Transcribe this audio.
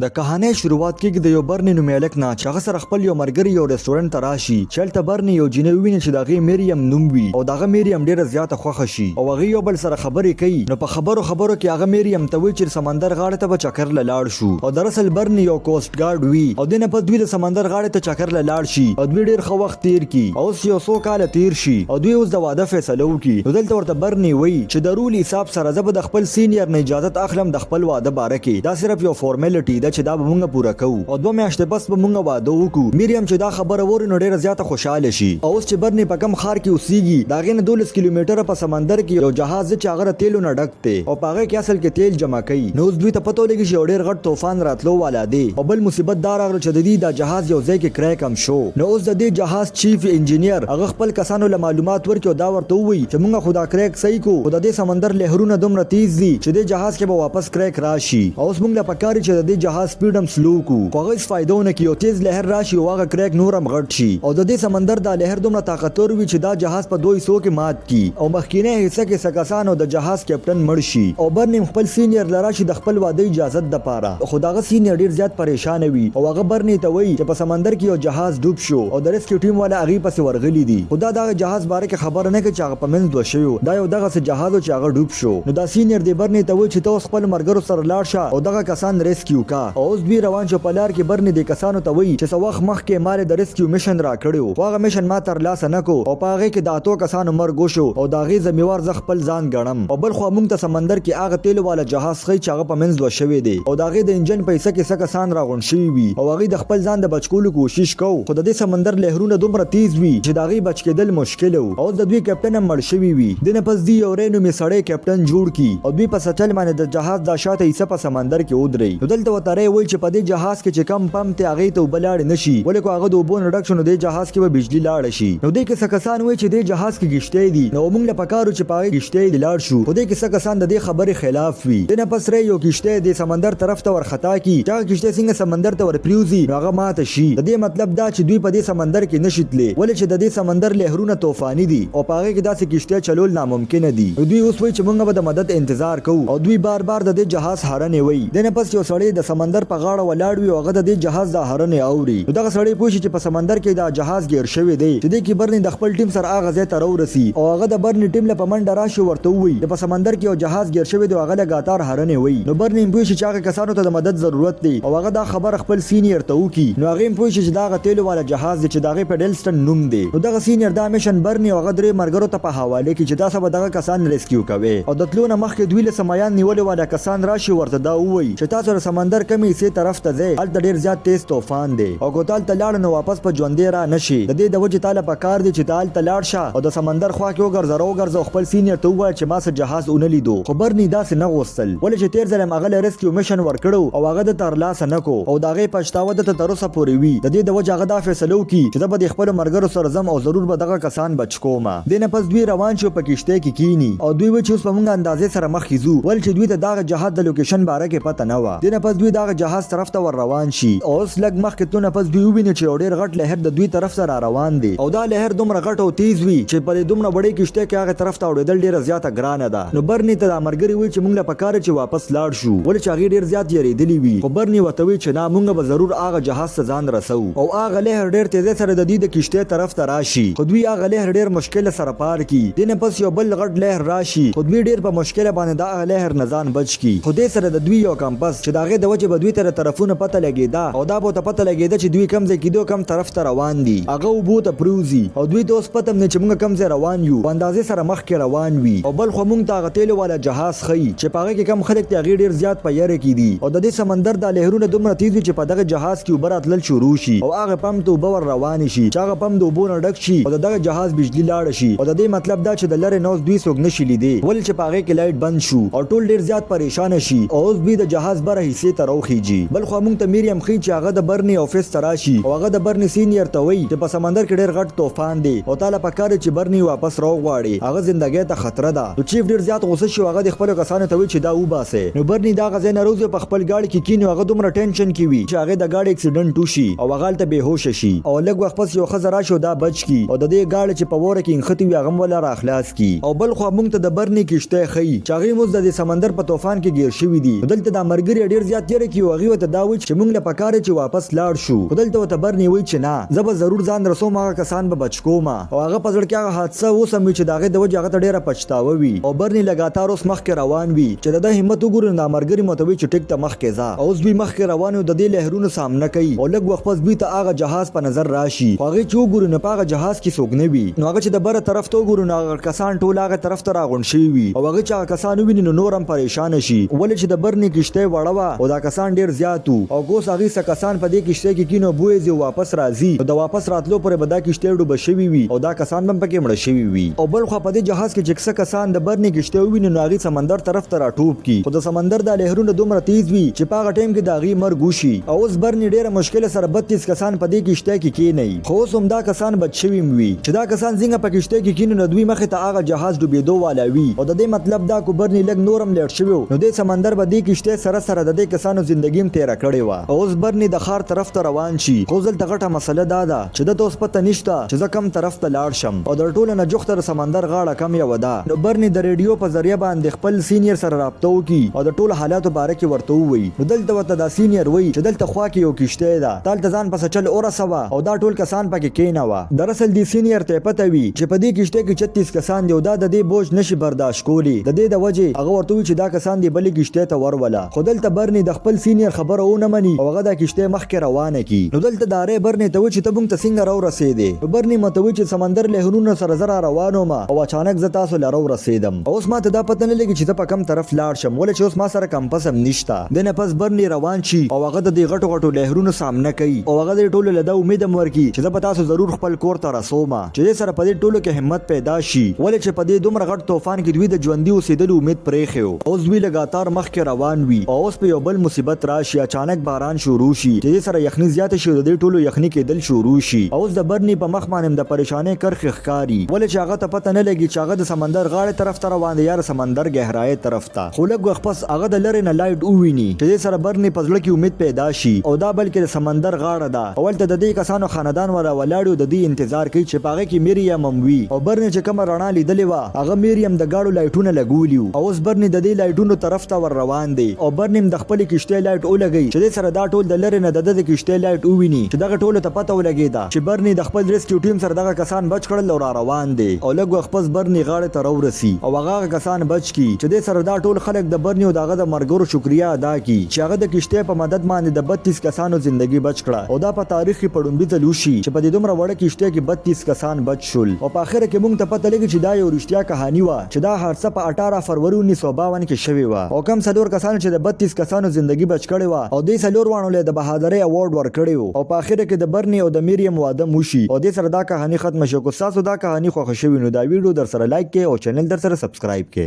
د کہانی شروعات کېږي د یو برني نومې هلک نه چې هغه سره خپل یو ملګری یو رستورانت ته راشي چې هلته برني یو جینۍ وویني چې د هغې مریم نوم وي او د هغه مریم ډېره زیاته خوښه شي او هغوی یو بل سره خبرې کوي. نو په خبرو کې هغه مریم ته وایي چې سمندر غاړې ته به چکر له لاړ شو او دراصل برني یو کوسټ ګارډ وي او دې نه پس دوی د سمندر غاړې ته چکر له لاړ شي او دوی ډېر ښه وخت تیر کړي. اوس یو څو کاله تیر شي او دوی اوس د واده فیصله وکړي. نو دلته ورته برني وایي چې د رول حساب سره زه به د خپل سینیر نه اجازت اخلم د خپل واده باره کې. دا صرف یو فارمیلټي ده چې دا به موږ پوره کوو او 2 میاشتې بس به موږ واده وکړو. مریم چې دا خبره ووري نو ډېره زیاته خوشحاله شي. اوس چې برني په کم ښار کې اوسېږي د هغې نه 12 کیلومتره په سمندر کې یو جهاز دی چې هغه د تیلو نه ډک دی او په هغې کې اصل کې تیل جمع کوي. نو اوس دوی ته پته ولګي چې یو ډېر غټ طوفان راتلو والا دی او بل مصیبت دا راغله چې د دې دا جهاز یو ځای کې کریک هم شو. نو اوس د دې جهاز چیف انجینیر هغه خپل کسانو له معلومات ورکړي او دا ورته ووایي چې موږ خو دا کریک صحیح کو خو د دې سمندر لهرونه دومره تیز دي چې دې جهاز کې به واپس کریک راشي او اوس موږ له پکار چې د دې جهاز سپیډ هم سلو کو خو هغه هیڅ فایده ونه کوي او تیز لهر راشي او هغه کریک نور هم غټ شي او د دې سمندر دا لهر دومره طاقتور وي چې دا جهاز په 200 کې مات کی او مخکینه حصہ کې سکاسان او د جهاز کیپټن مړ شي او برني خپل سینیر لرا شي د خپل واده اجازه د پاره خو داغه سینیر ډیر زیات پریشان وي او هغه برني ته وایي چې په سمندر کې یو جهاز ډوب شو او د ریسکیو ټیم والا هغه پسې ورغلي دي. خدا دا جهاز باره کې خبر نه کوي چې هغه په منځ دوه شوی دا یو دغه جهاز چې هغه ډوب شو. نو دا سینیر دی برني ته وایي چې تاسو خپل مرګرو سره لاړ شه او دغه کسان ریسکیو کا او اوس دوی روان شو په لار کې برني د کسانو ته وایي چې څو وخت مخکې مال د ریسکیو میشن را کړو هغه میشن ما تر لاسه نه کو او په هغه کې د اتو کسانو مرګ شو او دا غي ذمہوار ز خپل ځان ګڼم او بل خو موږ ته سمندر کې هغه تیل والا جهاز خي چې هغه په منځ دوه شوی دی او دا غي د انجن پیسې کې څه کسان راغون شوی وي او هغه د خپل ځان د بچکولو کوشش کو خو د دې سمندر لهرونه دومره تیز وي چې دا غي بچ کېدل مشکل او د دوی کیپټن هم مړ شوی وي. د نه پس دی یو رینو می سړی کیپټن جوړ کی او دوی په سچل باندې د جهاز د شاته حصہ په سمندر کې ودرې. نو دلته وتره وای چې په دې جهاز کې چې کم پم ته هغه ته وبلاړ نشي ولکه هغه د وبون ریډکشن د جهاز کې به بجلی لاړ شي. نو دې کې څه کسان وای چې د جهاز کې گشتې دي نو موږ له پکارو چې پاره گشتې دي لاړ شو خو دې کې څه کسان د دې خبرې خلاف وي. د نه پس یو گشتې د سمندر طرف ته ورختا کی دا گشتې څنګه سمندر ته ورپریوزي هغه ماته شي. د دې مطلب دا چې دوی په دې سمندر کې نشیتلې ولې چې د دې سمندر لهرونه طوفاني دي او پاره کې داسې گشتې چلول ناممکن دي. دوی اوس وای چې موږ به د مدد انتظار کوو او دوی بار د دې جهاز هارنې وای. د نه پس یو سړی د سمندر په غاړه ولاړ وي او هغه د دې جهاز د هارنې اوري. دغه سړی پوښي چې په سمندر کې دا جهاز گیر شوی دی چې د کې برني د خپل ټیم سره هغه ځای ته راورسي او هغه د برني ټیم له پمنډ راشي ورته وي چې په سمندر کې یو جهاز گیر شوی دی هغه لګاتار هارنې وي. نو برني پوښي چې هغه کسانو ته د مدد ضرورت دی او هغه دا خبر خپل سینیر ته وکي. نو هغه پوښي چې دا غتیلو والا جهاز دی چې دغه په ډلسټن نوم دی. نو دغه سینیر دا میشن برني او هغه درې مرګرو ته په حواله کې چې دا سبا دغه کسان ریسکیو کوي او د تلونه مخکې دوی له سمایان نیولې والا کسان راشي ورته دا وایي چې تاسو د سمندر کمی سي طرف ته ځئ هلته ډیر زیات تیز طوفان دی او کوتال ته لاړ نو واپس په ژوندې را نشي. د دې د وجې تعالی په کار دی چې تعالی ته لاړ شه او د سمندر خوا کې وګرځه خپل سینیر ته ووایه چې ما سره جهاز ونه لیدو. خو برني داسې نه غوښتل ولې چې تیر ځل هم هغه له ریسکیو میشن ورکړو او هغه د تر لاسه نه کو او د هغې پښتاوه دته تر اوسه پورې وي. د دې د وجې هغه دا فیصله وکړي چې زه به د خپلو ملګرو سره ځم او ضرور به دغه کسان بچ کوم. دې نه پس دوی روان شو په کښتۍ کې کینی او دوی وایي چې اوس په موږ اندازې سره مخکې ځو ولې چې دوی ته دغه جهاز د لوکیشن باره کې پته نه وه. دې نه پس دوی دغه جهاز طرف ته ور روان شي او اوس لږ مخکې تلونه پس دوی وویني چې یو ډېر غټ لهر د دوی طرف سره روان دی او دا لهر دومره غټ او تیز وي چې په دې دومره وړې کښتۍ کې هغه طرف ته اورېدل ډېره زیاته ګرانه ده. نو برني ته دا ملګري وایي چې موږ له پکار چې واپس لاړ شو ولې چې هغې ډېر زیات یېرېدلي وي خو برني ورته وایي چې نه موږ به ضرور هغه جهاز ته ځان رسو او هغه لهر ډېر تیزۍ سره د دوی د کښتۍ طرف ته راشي خو دوی هغه لهر ډېر مشکل سره پار کړي. دې نه پس یو بل غټ لهر راشي خو دوی ډېر په مشکل باندې د هغه لهر نه ځان بچ کړي. خو دې سره د دوی یو کمپس چې د هغې د وجې به دوی ته د طرفونه پته لګېده او دا به ورته پته لګېده چې دوی کوم ځای کېدو کوم طرف ته روان دي هغه اوبو ته پروزي او دوی ته اوس پته هم نه چې موږ کوم ځای روان یو په اندازې سره مخکې روان وي او بل خو موږ ته هغه تیلو والا جهاز ښیي چې په هغه کې کم خلک دي هغې ډېر زیات په یره کې دي او د دې سمندر دا لهرونه دومره تیز وي چې په دغه جهاز کې اوبه راتلل شروع شي او هغه پمپ ته اوبه ور روانې شي چې هغه پمپ د اوبو نه ډک شي او د دغه جهاز بجلي لاړه شي او د دې مطلب دا چې د لرې نه اوس دوی څوک نشي لیدی ولې چې په هغې کې لایټ بند شو او ټول ډېر زیات پریشانه شي او اوس دوی د جهاز بره حصې ته راوخیږي. بل خو موږ ته مریم ښیي چې هغه د برني افس ته راشي او هغه د برني سینیر ته وایي چې په سمندر کې ډېر غټ طوفان دی او تاله پکار چې برني واپس راوغواړي هغه زندګۍ ته خطره ده. نو چیف ډېر زیات غوسه شي هغه د خپلو کسانو ته وایي چې دا وباسئ. نو برني دا هغه ځای نه راوځي په خپل ګاډي کې کیني هغه دومره ټینشن کې وي چې هغې د ګاډي اکسیډنټ وشي او هغه هلته بېهوشه شي او لږ وخت پس یو ښځه راشي او دا بچ کي او د دې ګاډي چې په وره کې نښتې وي هغه هم وله راخلاص کي. او بل خوا موږ ته د برني کښتۍ ښیي چې هغې اوس د دې سمندر په طوفان کې ګیر شوي دي. دلته دا ملګري ډېر زیات یېرې خبره کې هغه وته دا وی چې موږ له پکاره چې واپس لاړ شو خدلته وته برني وی چې نه زه به ضرور ځان رسوم هغه کسان به بچ کوم او هغه په ځړ کې هغه حادثه وسم چې داغه د وجه هغه ډیره پچتاوه وی او برني لګاتار اوس مخ کې روان وی چې د همت وګورو نه مرګري متوي چې ټیک ته مخ کې ځه اوس به مخ کې روان او د دې لهرونو سامنا کوي او لږ وخت پس به ته هغه جهاز په نظر راشي هغه چې وګورو نه پاغه جهاز کې سوګنه وی نو هغه چې د بره طرف ته وګورو نه هغه کسان ټول هغه طرف ته راغون شي وی او هغه چې هغه کسان ویني نو نورم پریشان شي ولې چې د برني کشته وړوا او دا کسان ډیر زیاتو او ګوس هغه څه کسان په دې کشته کې کینو بوې واپس راځي د واپس راتلو پر به دا کشته ډوب شوی وي او دا کسان هم پکې مړ شوی وي او بل خو په دې جهاز کې چې څه کسان د برني کشته ویني نو هغه سمندر طرف ته راټوب کی خو د سمندر د لهرونو دومره تیز وي چې په هغه ټیم کې دا غي مرګ وشي او اوس برني ډیره مشکل سره 32 کسان په دې کشته کې کینې خو اوس هم دا کسان بچ شوی وي چې دا کسان څنګه په کشته کې کینو نو دوی مخه ته هغه جهاز ډوبېدو والا وي او د دې مطلب دا کو برني لګ نورم لیټ شوی نو د سمندر په دې کشته سره سره د دې کسانو ژوندګیم تیر کړې و اوس برني د خار طرف ته روان شي خو ځل تغټه مسله دا ده چې د توس پته نشته چې زه کم طرف ته لاړ شم او د ټوله نه جوختر سمندر غاړه کم یو ده نو برني د ریډیو په ذریعہ باندې خپل سینیئر سره رابطه وکي او د ټوله حالاتو باره کې ورته ووي نو دلته ورته دا سینیئر وایي چې دلته خوا کې یو کشته ده دلته ځان پس چل اورسوه او دا ټول کسان پکې کېناوه دراصل دی سینیئر ته پته وي چې په دې کشته کې 36 کسان دی او دا د دې بوج نشي برداشت کولی د دې د وجه هغه ورته وي چې دا کسان دی بلې کشته ته وروله خو دلته برني د خپل سینیئر خبره ونه مني او هغه د کشته مخ کې روانه کی نو دلته دارې برني ته و چې ته مونږ ته څنګه راو رسیدې برني متوي چې سمندر لهرونو سره زرا روانو ما او اچانک ز تاسو لرو رسیدم اوس ما ته دا پته نه لګي چې ته په کم طرف لاړ شم ولې چې اوس ما سره کمپس هم نشتا دنه پس برني روان شي او هغه د دې غټو غټو لهرونو سامنا کوي او هغه د ټولو له دا امید ورکی چې زه به تاسو ضرور خپل کور ته رسوم چې سره په دې ټولو کې همت پیدا شي ولې چې په دې دومره غټ طوفان کې دوی د ژوندۍ اوسېدلو امید پرې خو اوس دوی لګاتار مخ کې روان وي او اوس په یو بل مصیبت راشي اچانک باران شروع شي چې سره یخني زیات شي د دې ټولو یخني کېدل شروع شي اوس د برني په مخ باندې د پریشانې کرخ ښکاری ولې چې هغه ته پته نه لګي چې هغه د سمندر غاړه طرف ته روان دی یا سمندر گہرای طرف ته خو لږ وخت پس هغه د لری نه لایټ وویني چې سره برني په ځل کې امید پیدا شي او دا بلکې د سمندر غاړه ده اولته د دې کسانو خاندان ولا ولاړو د دې انتظار کوي چې پاغه کې مریم وي او برني چې کوم رڼا لیدلې و هغه مریم د گاړو لایټونه لګولیو او اوس برني د دې لایټونو طرف ته ور روان دی او برني د خپل کشته لایټ ولګي چې سره دا ټول د لری نه د کشته لایټ وویني چې دغه ټولو ته پته ولګیدا چې برني د خپل ریسکیو ټیم سره دغه کسان بچ کړل او را روان دي او لږ وخت پس برني غاړه ته راورسي او هغه کسان بچ کی چې د سره دا ټول خلک د برني او دغه د مرګورو شکریا ادا کی چې هغه د کشته په مدد باندې د 32 کسانو ژوندۍ بچ کړه او دا په تاریخ کې پړومبي تلوشي چې په دې دومره وړه کشته کې 32 کسان بچ شول او په اخر کې موږ ته پته لګی چې دا یو رښتیا کہانی و چې دا حادثه په 18 فروری 1952 کې شوی و او کم څلور کسان چې د 32 کسانو ژوندۍ بچ کړي و او د څلور وانو له د بهادرۍ اوارډ ورکړي او په اخر کې د برني او د مریم واده موشي او د سره دا کہانی ختم شو کو تاسو دا کہانی خوښ شوی نو دا ویډیو در سره لایک کړئ او چینل در سره سبسکرایب کړئ